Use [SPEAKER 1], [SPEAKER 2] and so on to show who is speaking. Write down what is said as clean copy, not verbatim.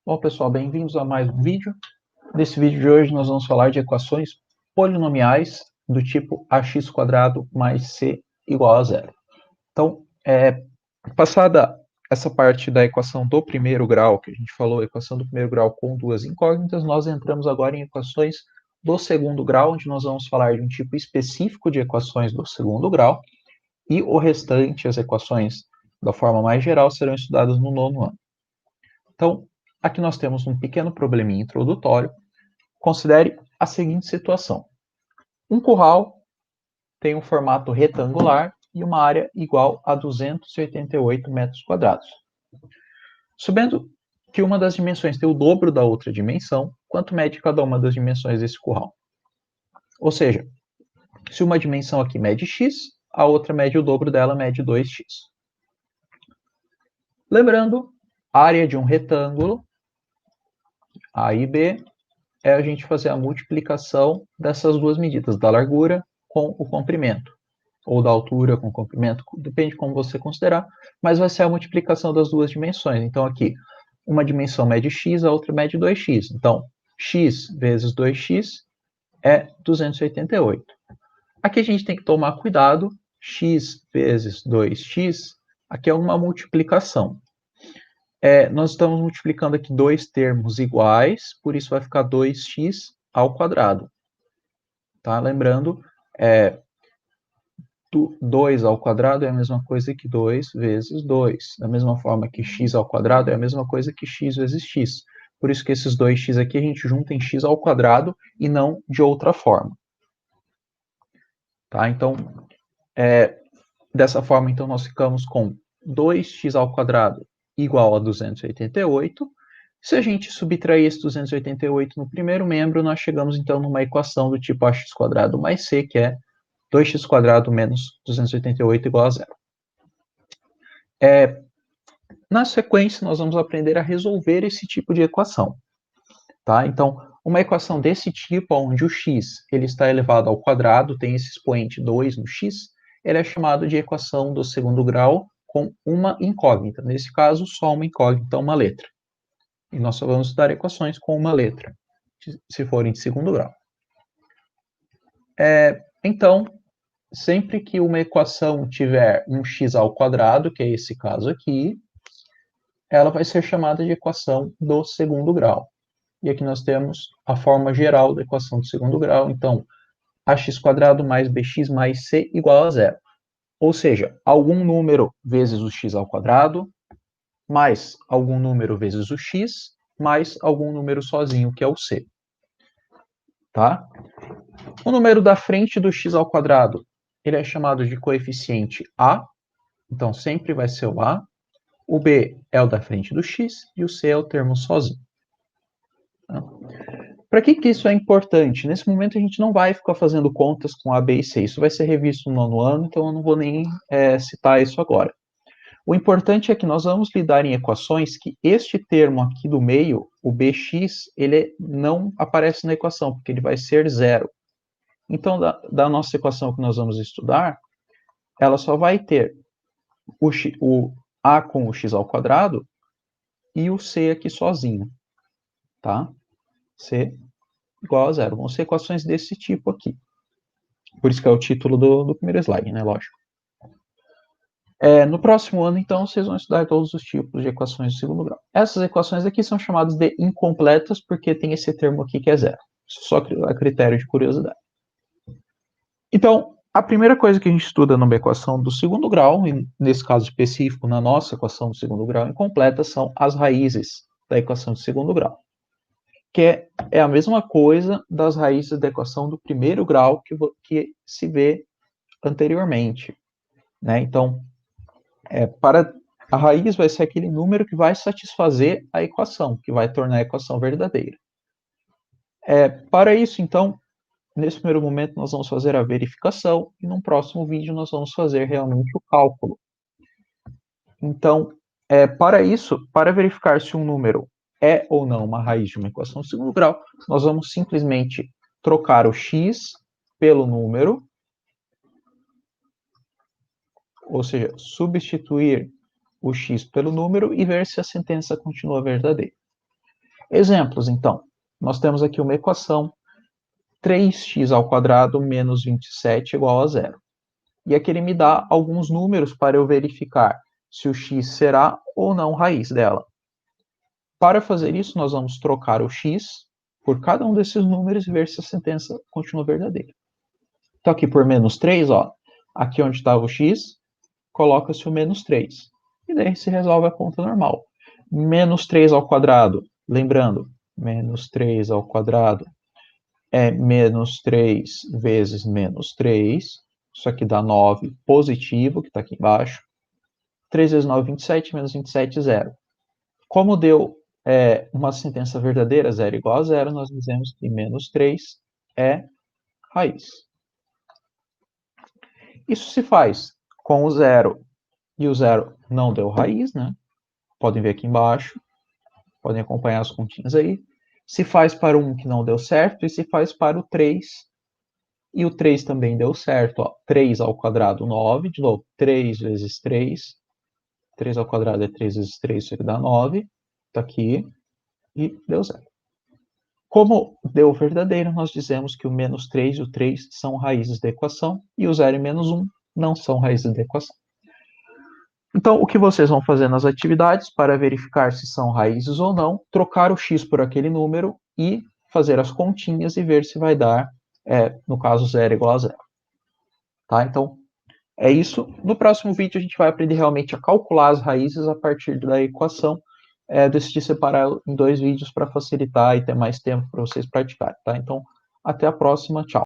[SPEAKER 1] Bom, pessoal, bem-vindos a mais um vídeo. Nesse vídeo de hoje nós vamos falar de equações polinomiais do tipo ax² mais c igual a zero. Então, passada essa parte da equação do primeiro grau, que a gente falou, equação do primeiro grau com duas incógnitas, nós entramos agora em equações do segundo grau, onde nós vamos falar de um tipo específico de equações do segundo grau, e o restante, as equações da forma mais geral, serão estudadas no nono ano. Então, aqui nós temos um pequeno probleminha introdutório. Considere a seguinte situação. Um curral tem um formato retangular e uma área igual a 288 metros quadrados. Sabendo que uma das dimensões tem o dobro da outra dimensão, quanto mede cada uma das dimensões desse curral? Ou seja, se uma dimensão aqui mede x, a outra mede o dobro dela, mede 2x. Lembrando, área de um retângulo, A e B, é a gente fazer a multiplicação dessas duas medidas, da largura com o comprimento, ou da altura com o comprimento, depende de como você considerar, mas vai ser a multiplicação das duas dimensões. Então, aqui, uma dimensão mede x, a outra mede 2x. Então, x vezes 2x é 288. Aqui a gente tem que tomar cuidado, x vezes 2x, aqui é uma multiplicação. Nós estamos multiplicando aqui dois termos iguais, por isso vai ficar 2x ao quadrado. Tá? Lembrando, 2 ao quadrado é a mesma coisa que 2 vezes 2. Da mesma forma que x ao quadrado é a mesma coisa que x vezes x. Por isso que esses 2x aqui a gente junta em x ao quadrado e não de outra forma. Tá? Então, dessa forma, então, nós ficamos com 2x ao quadrado igual a 288. Se a gente subtrair esse 288 no primeiro membro, nós chegamos, então, numa equação do tipo ax² mais c, que é 2x² menos 288 igual a zero. Na sequência, nós vamos aprender a resolver esse tipo de equação. Tá? Então, uma equação desse tipo, onde o x ele está elevado ao quadrado, tem esse expoente 2 no x, ele é chamado de equação do segundo grau com uma incógnita. Nesse caso, só uma incógnita, uma letra. E nós só vamos estudar equações com uma letra, se forem de segundo grau. Então, sempre que uma equação tiver um x ao quadrado, que é esse caso aqui, ela vai ser chamada de equação do segundo grau. E aqui nós temos a forma geral da equação do segundo grau. Então, ax² mais bx mais c igual a zero. Ou seja, algum número vezes o x ao quadrado, mais algum número vezes o x, mais algum número sozinho, que é o c. Tá? O número da frente do x ao quadrado, ele é chamado de coeficiente a, então sempre vai ser o a. O b é o da frente do x e o c é o termo sozinho. Tá? Para que isso é importante? Nesse momento a gente não vai ficar fazendo contas com A, B e C. Isso vai ser revisto no nono ano, então eu não vou nem citar isso agora. O importante é que nós vamos lidar em equações que este termo aqui do meio, o bx, ele não aparece na equação, porque ele vai ser zero. Então, da nossa equação que nós vamos estudar, ela só vai ter o a com o x ao quadrado e o c aqui sozinho. Tá? C igual a zero. Vão ser equações desse tipo aqui. Por isso que é o título do primeiro slide, né? Lógico. No próximo ano, então, vocês vão estudar todos os tipos de equações de segundo grau. Essas equações aqui são chamadas de incompletas porque tem esse termo aqui que é zero. Só a critério de curiosidade. Então, a primeira coisa que a gente estuda numa equação do segundo grau, e nesse caso específico, na nossa equação do segundo grau incompleta, são as raízes da equação de segundo grau. Que é a mesma coisa das raízes da equação do primeiro grau que se vê anteriormente. Né? Então, para a raiz vai ser aquele número que vai satisfazer a equação, que vai tornar a equação verdadeira. Para isso, então, nesse primeiro momento nós vamos fazer a verificação e num próximo vídeo nós vamos fazer realmente o cálculo. Então, para isso, para verificar se um número é ou não uma raiz de uma equação de segundo grau, nós vamos simplesmente trocar o x pelo número, ou seja, substituir o x pelo número e ver se a sentença continua verdadeira. Exemplos, então. Nós temos aqui uma equação 3x² menos 27 igual a 0. E aqui ele me dá alguns números para eu verificar se o x será ou não raiz dela. Para fazer isso, nós vamos trocar o x por cada um desses números e ver se a sentença continua verdadeira. Então, aqui por menos 3, ó, aqui onde estava o x, coloca-se o menos 3. E daí se resolve a conta normal. Menos 3², lembrando, menos 3² é menos 3 vezes menos 3. Isso aqui dá 9 positivo, que está aqui embaixo. 3 vezes 9, 27, menos 27, 0. Como deu uma sentença verdadeira, 0 igual a 0, nós dizemos que menos 3 é raiz. Isso se faz com o 0 e o 0 não deu raiz, né? Podem ver aqui embaixo, podem acompanhar as continhas aí. Se faz para o 1 que não deu certo e se faz para o 3. E o 3 também deu certo, ó. 3², 9. De novo, 3 vezes 3. 3² é 3 vezes 3, isso aqui dá 9. Está aqui. E deu 0. Como deu verdadeiro, nós dizemos que o menos 3 e o 3 são raízes da equação e o 0 e menos 1 não são raízes da equação. Então, o que vocês vão fazer nas atividades para verificar se são raízes ou não, trocar o x por aquele número e fazer as continhas e ver se vai dar, no caso, 0 igual a 0. Tá? Então, é isso. No próximo vídeo, a gente vai aprender realmente a calcular as raízes a partir da equação. Decidi separar em 2 vídeos para facilitar e ter mais tempo para vocês praticarem. Tá? Então, até a próxima. Tchau.